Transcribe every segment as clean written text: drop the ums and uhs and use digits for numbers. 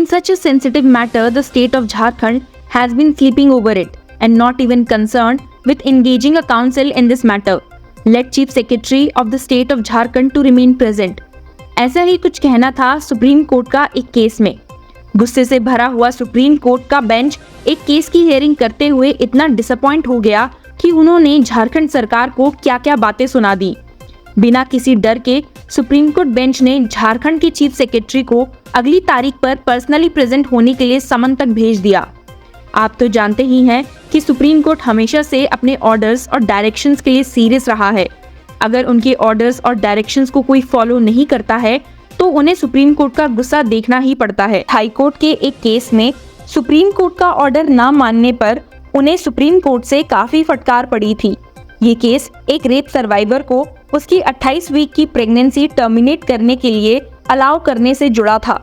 In such a sensitive matter, the state of Jharkhand has been sleeping over it and not even concerned with engaging a council in this matter. Let Chief Secretary of the state of Jharkhand to remain present. ऐसा ही कुछ कहना था Supreme court का एक case में। गुस्से से भरा हुआ सुप्रीम कोर्ट का बेंच एक केस की हियरिंग करते हुए इतना डिसअपॉइंट हो गया कि उन्होंने झारखंड सरकार को क्या क्या बातें सुना दी। बिना किसी डर के सुप्रीम कोर्ट बेंच ने झारखंड के चीफ सेक्रेटरी को अगली तारीख पर पर्सनली प्रेजेंट होने के लिए समन तक भेज दिया। आप तो जानते ही हैं कि सुप्रीम कोर्ट हमेशा से अपने ऑर्डर्स और डायरेक्शंस के लिए सीरियस रहा है। अगर उनके ऑर्डर्स और डायरेक्शंस को कोई फॉलो नहीं करता है तो उन्हें सुप्रीम कोर्ट का गुस्सा देखना ही पड़ता है। हाई कोर्ट के एक केस में सुप्रीम कोर्ट का ऑर्डर न मानने पर उन्हें सुप्रीम कोर्ट से काफी फटकार पड़ी थी। ये केस एक रेप सर्वाइवर को उसकी 28 वीक की प्रेगनेंसी टर्मिनेट करने के लिए अलाउ करने से जुड़ा था।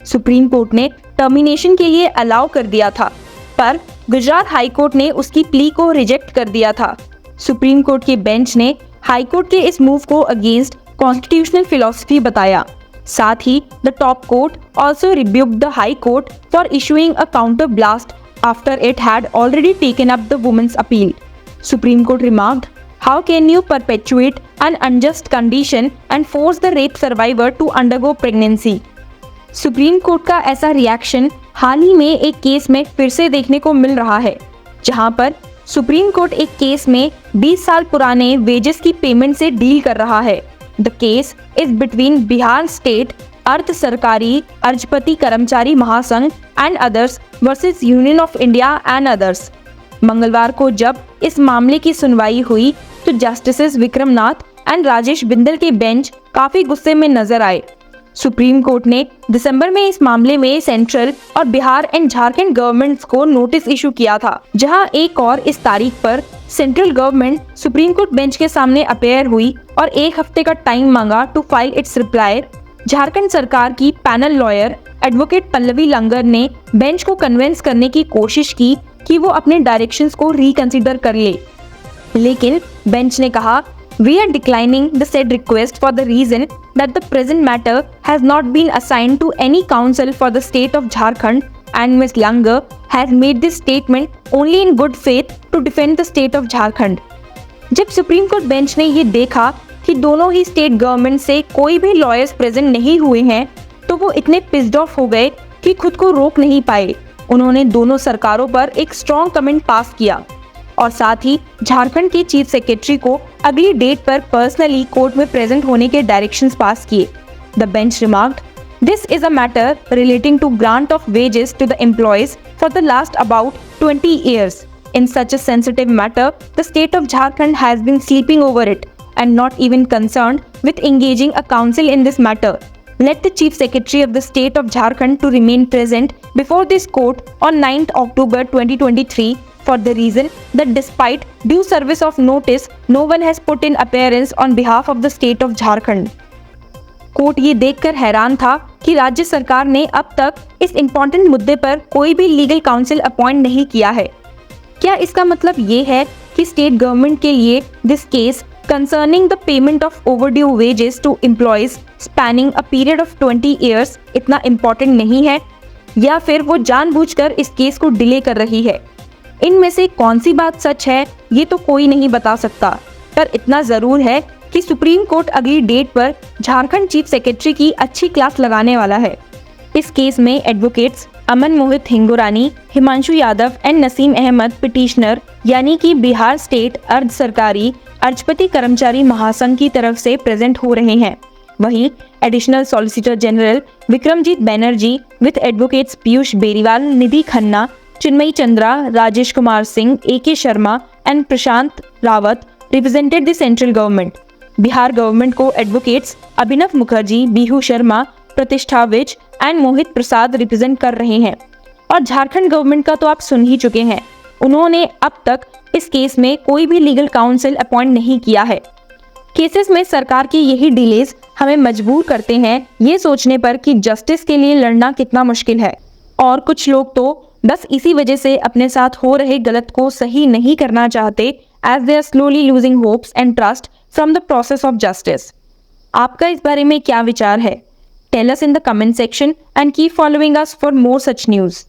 सुप्रीम कोर्ट ने टर्मिनेशन के लिए अलाउ कर दिया था, पर गुजरात हाई कोर्ट ने उसकी प्ली को रिजेक्ट कर दिया था। सुप्रीम कोर्ट के बेंच ने हाई कोर्ट के इस मूव को अगेंस्ट कॉन्स्टिट्यूशनल फिलॉसफी बताया। साथ ही the top court also rebuked the high court for issuing a counter blast after it had already taken up the women's appeal. Supreme Court remarked, "How can you perpetuate an unjust condition and force the rape survivor to undergo pregnancy?" Supreme court का ऐसा reaction हाल ही में एक case में फिर से देखने को मिल रहा है, जहां पर सुप्रीम कोर्ट एक केस में 20 साल पुराने वेजेस की पेमेंट से डील कर रहा है। The case is between Bihar state अर्ध सरकारी अर्जपति कर्मचारी महासंघ and others versus union of India and others. मंगलवार को जब इस मामले की सुनवाई हुई तो justices Vikram Nath and Rajesh Bindal के बेंच काफी गुस्से में नजर आए। सुप्रीम कोर्ट ने दिसंबर में इस मामले में सेंट्रल और बिहार एंड झारखंड गवर्नमेंट्स को नोटिस इशू किया था, जहां एक और इस तारीख पर central government supreme court bench के सामने अपेयर हुई और एक हफ्ते का टाइम मांगा to file its reply. Jharkhand सरकार की panel lawyer advocate Pallavi Langar ने बेंच को कन्विंस करने की कोशिश की कि वो अपने डायरेक्शंस को रिकंसीडर कर ले, लेकिन बेंच ने कहा, "We are declining the said request for the reason that the present matter has not been assigned to any council for the state of Jharkhand and Ms. Langar has made this statement only in good faith to defend the state of Jharkhand." जब supreme court bench ने ये देखा कि दोनों ही state government से कोई भी lawyers present नहीं हुए हैं, तो वो इतने पिस्ड ऑफ हो गए कि खुद को रोक नहीं पाए। उन्होंने दोनों सरकारों पर एक स्ट्रॉन्ग कमेंट पास किया और साथ ही झारखंड के चीफ सेक्रेटरी को अगली डेट पर पर्सनली कोर्ट में प्रेजेंट होने के डायरेक्शंस पास किए। The bench remarked, "This is a matter relating to grant of wages to the employees for the last about 20 years. In such a sensitive matter, the state of Jharkhand has been sleeping over it and not even concerned with engaging a council in this matter. Let the Chief Secretary of the state of Jharkhand to remain present before this court on 9th October 2023 for the reason that despite due service of notice, no one has put in appearance on behalf of the state of Jharkhand." Court ये देखकर हैरान था कि राज्य सरकार ने अब तक इस इम्पोर्टेंट मुद्दे पर कोई भी लीगल काउंसिल अपॉइंट नहीं किया है। क्या इसका मतलब ये है कि स्टेट गवर्नमेंट के लिए this case concerning the payment of overdue wages to employees spanning a period of 20 years इतना इम्पोर्टेंट नहीं है, या फिर वो जानबूझकर इस केस को डिले कर रही है? इनमें से कौन सी बात सच है ये तो कोई नहीं बता सकता, पर इतना जरूर है कि सुप्रीम कोर्ट अगली डेट पर झारखंड चीफ सेक्रेटरी की अच्छी क्लास लगाने वाला है। इस केस में advocates Aman Mohit Hingorani, Himanshu Yadav and Naseem Ahmed petitioner यानी कि बिहार स्टेट अर्ध सरकारी अर्जपति कर्मचारी महासंघ की तरफ से प्रेजेंट हो रहे हैं। वहीं additional solicitor general Vikramjit Banerjee with advocates Piyush Beriwal, Nidhi Khanna, Chinmayi Chandra, Rajesh Kumar Singh, AK Sharma and Prashant Rawat represented the central government. Bihar government को advocates Abhinav Mukherjee, Bihu Sharma, Pratishtha Vij and Mohit Prasad represent कर रहे हैं। और झारखंड गवर्नमेंट का तो आप सुन ही चुके हैं, उन्होंने अब तक इस केस में कोई भी लीगल काउंसिल अपॉइंट नहीं किया है। केसेस में सरकार की यही डिलेज हमें मजबूर करते हैं ये सोचने पर कि जस्टिस के लिए लड़ना कितना मुश्किल है, और कुछ लोग तो बस इसी वजह से अपने साथ हो रहे गलत को सही नहीं करना चाहते, as they are slowly losing hopes and trust from the process of justice. आपका इस बारे में क्या विचार है? Tell us in the comment section and keep following us for more such news.